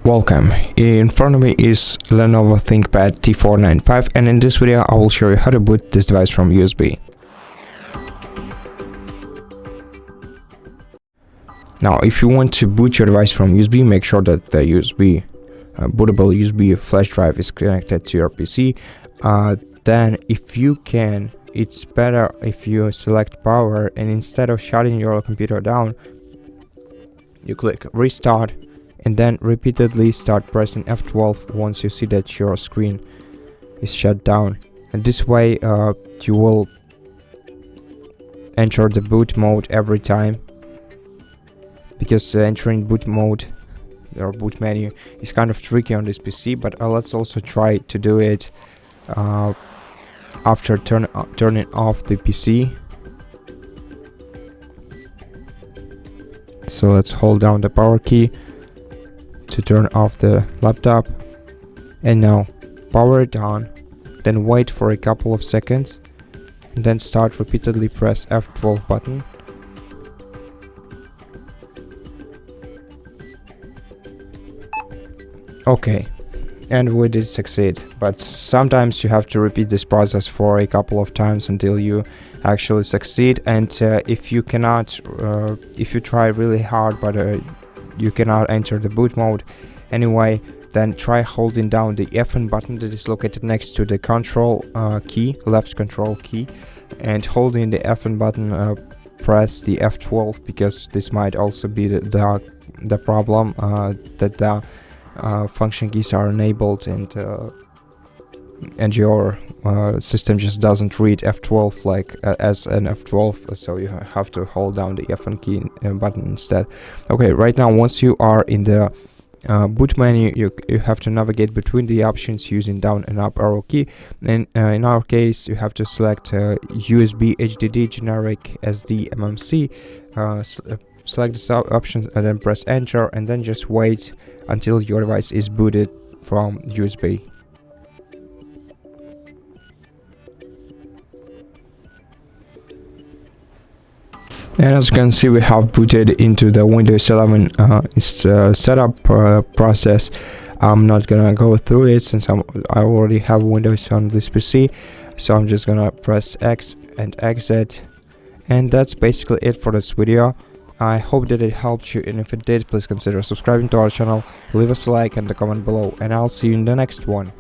Welcome. In front of me is LENOVO ThinkPad T495, and in this video I will show you how to boot this device from USB. Now if you want to boot your device from USB, make sure that the bootable USB flash drive is connected to your PC. Then if you can, it's better if you select power, and instead of shutting your computer down, you click restart and then repeatedly start pressing F12 once you see that your screen is shut down. And this way you will enter the boot mode every time, because entering boot mode or boot menu is kind of tricky on this PC. But let's also try to do it after turning off the PC. So let's hold down the power key to turn off the laptop, and now power it on, then wait for a couple of seconds, and then start repeatedly press F12 button. Okay, and we did succeed, but sometimes you have to repeat this process for a couple of times until you actually succeed. And if you cannot, if you try really hard but you cannot enter the boot mode anyway, then try holding down the Fn button that is located next to the control key, left control key, and holding the Fn button press the F12, because this might also be the problem, that the function keys are enabled and your system just doesn't read F12 like as an F12, so you have to hold down the Fn key button instead. Okay, right now once you are in the boot menu, you have to navigate between the options using down and up arrow key, and in our case you have to select USB HDD generic SD MMC, select the options and then press enter, and then just wait until your device is booted from USB. And as you can see, we have booted into the Windows 11 setup process. I'm not gonna go through it since I already have Windows on this PC, so I'm just gonna press X and exit. And that's basically it for this video. I hope that it helped you, and if it did, please consider subscribing to our channel, leave us a like and a comment below, and I'll see you in the next one.